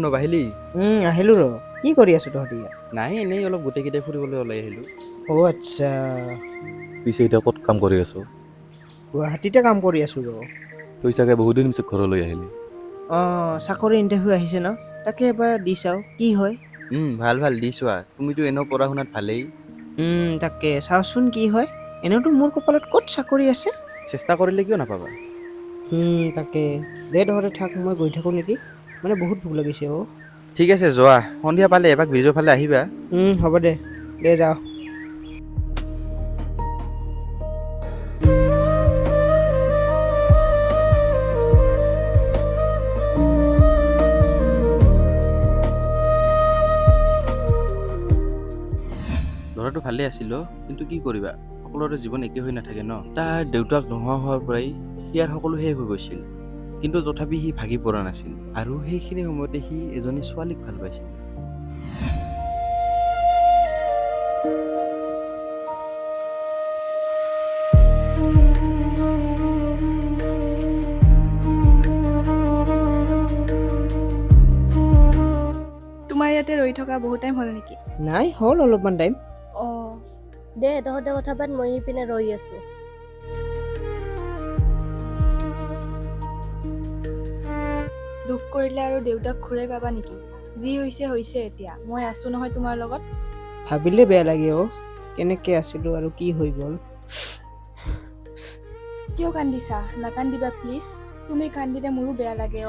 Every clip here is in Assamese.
নবাহিলি আহিলোঁ ৰ কি কৰি আছো তহঁতি ইয়াত নাই এনেই অলপ গোটেইকেইটাই ফুৰিবলৈ ওলাই আহিলোঁ। আচ্ছা পিছে এতিয়া ক'ত কাম কৰি আছো? গুৱাহাটীতে কাম কৰি আছো ৰ তই চাগে বহুত দিন পিছত ঘৰলৈ আহিলি। চাকৰি ইণ্টাৰভিউ আহিছে ন তাকে এবাৰ দি চাওঁ কি হয়। ভাল দি চোৱা তুমিতো এনেও পঢ়া শুনাত ভালেই। তাকে চাওচোন কি হয় এনেওতো মোৰ কপালত ক'ত চাকৰি আছে। চেষ্টা কৰিলে কিয় নাপাবা। তাকে দে তহঁতে থাক মই গৈ থাকোঁ নেকি মানে বহুত ভোক লাগিছে ঠিক আছে যোৱা সন্ধিয়া পালে এপাক ব্ৰিজৰ ফালে আহিবা। হ'ব দে দে যাওঁ। ল'ৰাটো ভালে আছিল কিন্তু কি কৰিবা সকলোৰে জীৱন একে হৈ নাথাকে ন। তাৰ দেউতাক নোহোৱা হোৱাৰ পৰাই ইয়াৰ সকলো শেষ হৈ গৈছিল কিন্তু তথাপি সি ভাগি পৰা নাছিল আৰু সেইখিনি সময়তে সি এজনী ছোৱালীক ভাল পাইছিল। তোমাৰ ইয়াতে ৰৈ থকা বহুত টাইম হ'ল নেকি? নাই হ'ল অলপমান টাইম। অঁ দে তহঁতে কথা পাত মই ইপিনে ৰৈ আছো। দুখ কৰিলে আৰু দেউতাক ঘূৰাই পাবা নেকি? যি হৈছে এতিয়া মই আছো নহয় তোমাৰ লগত। ভাবিলে বেয়া লাগে কেনেকে আছিলো আৰু কি হৈ গ'ল। কিয় কান্দিছা? নাকান্দিবা প্লিজ। তুমি কান্দিলে মোৰো বেয়া লাগে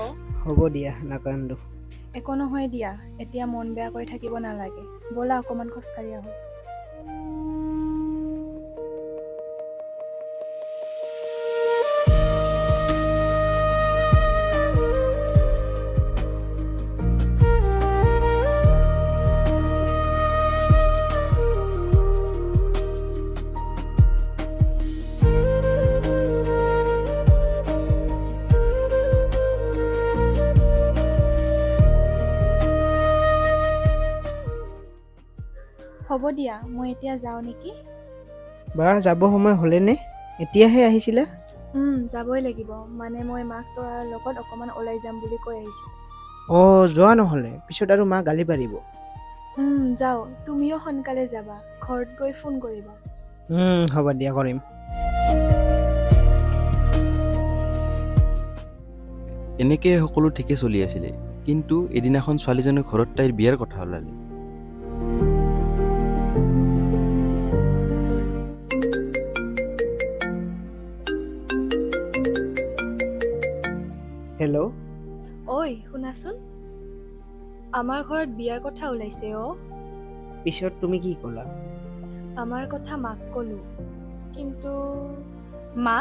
হ'ব দিয়া নাকান্দো। একো নহয় দিয়া, এতিয়া মন বেয়া কৰি থাকিব নালাগে। ব'লা অকণমান খোজকাঢ়ি আহোঁ। হ'ব দিয়া, মই এতিয়া যাওঁ নেকি? বা যাব সময় হ'লেনে? এতিয়াহে আহিছিলা? যাবই লাগিব, মানে মই মাক তৰাৰ লগত অকণমান ওলাই যাম বুলি কৈ আহিছোঁ। যোৱা নহ'লে পিছত আৰু মা গালি পাৰিব। যাওঁ, তুমিও সোনকালে যাবা। ঘৰত গৈ ফোন কৰিবা। হ'ব দিয়া কৰিম। এনেকৈ সকলো ঠিকে চলি আছিলে কিন্তু এদিনাখন ছোৱালীজনী ঘৰত তাইৰ বিয়াৰ কথা ওলালে। হেল্ল'। ঐ শুনাচোন, আমাৰ ঘৰত বিয়াৰ কথা ওলাইছে পিছত তুমি কি ক'লা? আমাৰ কথা মাক ক'লো, কিন্তু মা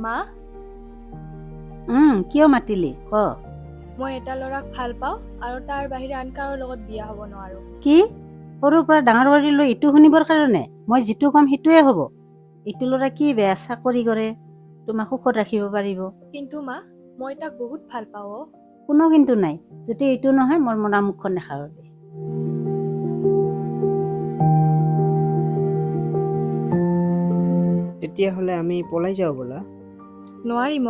মা কিয় মাতিলি ক? মই এটা ল'ৰাক ভাল পাওঁ আৰু তাৰ বাহিৰে আন কাৰো লগত বিয়া হ'ব নোৱাৰো। কি? সৰুৰ পৰা ডাঙৰ কৰি লৈ ইটো শুনিবৰ কাৰণে মই যিটো ক'ম সেইটোৱে হ'ব। ইটো ল'ৰা কি বেয়া চাকৰি কৰে, তোমাক সুখত ৰাখিব পাৰিব। কিন্তু মা, মই তাক বহুত ভাল পাওঁ কোনো কিন্তু নাই, যদি এইটো নহয় মোৰ মনা মুখখন নাখাবি। তেতিয়াহ'লে আমি পলাই যাওঁ ব'লা। নোৱাৰিম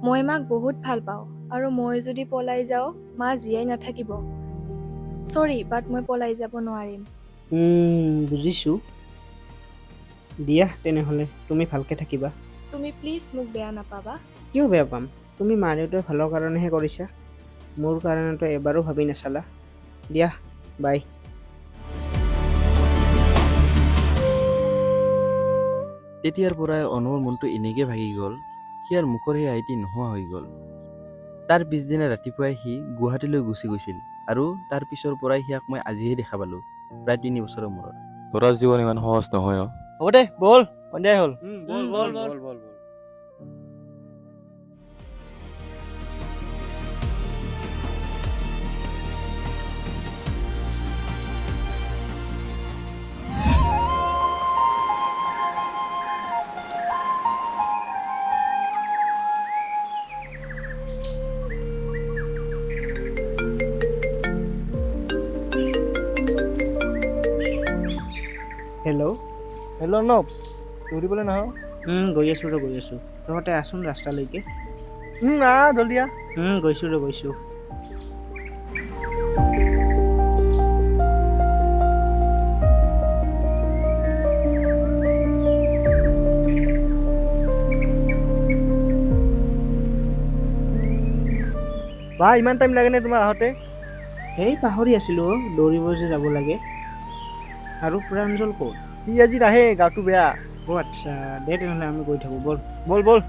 মই মাক বহুত ভাল পাওঁ আৰু মই যদি পলাই যাওঁ মা জীয়াই নাথাকিব। চৰি বাট মই পলাই যাব নোৱাৰিম। বুজিছোঁ। দিয়া তেনেহ'লে তুমি ভালকে থাকিবা। তুমি প্লিজ মোক বেয়া নাপাবা। কিয় বেয়া পাম? তুমি মা দেউতাৰ ভালৰ কাৰণেহে কৰিছা। মোৰ কাৰণেতো এবাৰো ভাবি নাচালা। দিয়া বাই। তেতিয়াৰ পৰাই অনুৰ মনটো এনেকৈ ভাগি গ'ল, সিয়াৰ মুখৰ সেই আইটি নোহোৱা হৈ গ'ল। তাৰ পিছদিনা ৰাতিপুৱাই সি গুৱাহাটীলৈ গুচি গৈছিল আৰু তাৰ পিছৰ পৰাই সিয়াক মই আজিহে দেখা পালোঁ, প্ৰায় 3 বছৰৰ মূৰত। ল'ৰাৰ জীৱন ইমান সহজ নহয় হ'ব দে ব'ল, সন্ধিয়াই হ'ল। বল। হেল্ল' নব দৌৰিবলৈ নাহ? গৈ আছোঁ। তহঁতে আছোন ৰাস্তালৈকে। জল্দি আহ। গৈছোঁ। বা ইমান টাইম লাগেনে তোমাৰ আহোঁতে? সেই পাহৰি আছিলোঁ অ', দৌৰিব যে যাব লাগে। আৰু প্ৰাঞ্জল ক'ত? সি আজি নাহে, গাটো বেয়া। অ' আচ্ছা, দে তেনেহ'লে আমি গৈ থাকোঁ ব'ল। ব'ল ব'ল।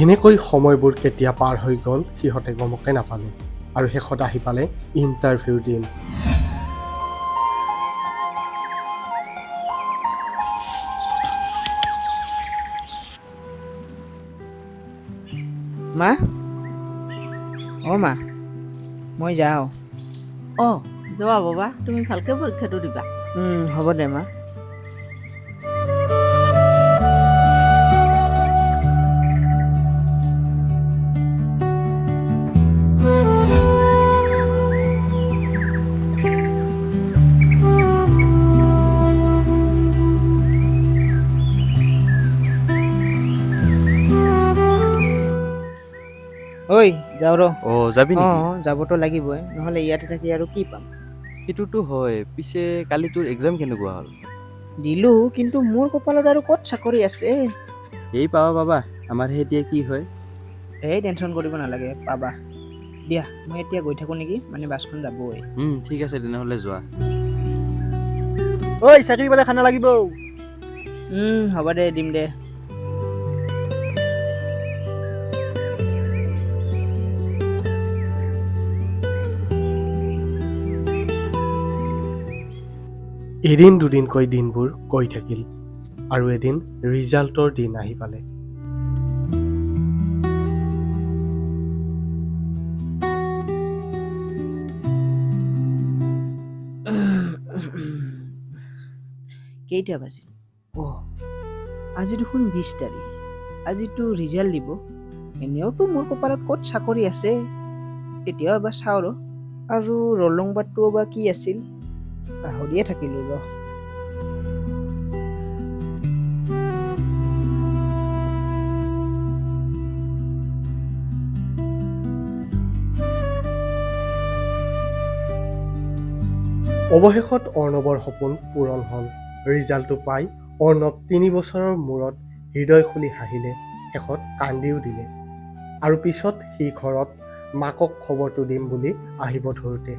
এনেকৈ সময়বোৰ কেতিয়া পাৰ হৈ গ'ল সিহঁতে গমকে নাপালে আৰু শেষত আহি পালে ইণ্টাৰভিউৰ দিন। মা? অ' মা, মই যাওঁ। অঁ যোৱা বাবা, তুমি ভালকৈ পৰীক্ষাটো দিবা। হ'ব দে মা। ঐ যাওঁ ৰ। অ' যাবি নেকি? অঁ যাবতো লাগিবই, নহ'লে ইয়াতে থাকি আৰু কি পাম। সেইটোতো হয়, পিছে কালি তোৰ এক্সাম কেনেকুৱা হ'ল? দিলোঁ, কিন্তু মোৰ কপালত আৰু ক'ত চাকৰি আছে। এই পাবা, আমাৰহে এতিয়া কি হয়। এই টেনশ্যন কৰিব নালাগে, পাবা। দিয়া, মই এতিয়া গৈ থাকোঁ নেকি, মানে বাছখন যাবই। ঠিক আছে তেনেহ'লে যোৱা। ঐ চাকৰি পালে খানা লাগিব। হ'ব দে, দিম দে। এদিন দুদিনকৈ দিনবোৰ গৈ থাকিল আৰু এদিন ৰিজাল্টৰ দিন আহি পালে। কেইটা বাজিল? আজি দেখোন 20 তাৰিখ। আজিতো ৰিজাল্ট দিব। এনেওতো মোৰ কপালত ক'ত চাকৰি আছে। তেতিয়াও এবাৰ চাওঁ ৰ। আৰু ৰোল নম্বৰটো বা কি আছিল, পাহৰিয়ে থাকিলোঁ ৰ। অৱশেষত অৰ্ণৱৰ সপোন পূৰণ হ'ল। ৰিজাল্টটো পাই অৰ্ণৱ 3 বছৰৰ মূৰত হৃদয় খুলি হাঁহিলে, শেষত কান্দিও দিলে। আৰু পিছত সি ঘৰত মাকক খবৰটো দিম বুলি আহিব ধৰোঁতে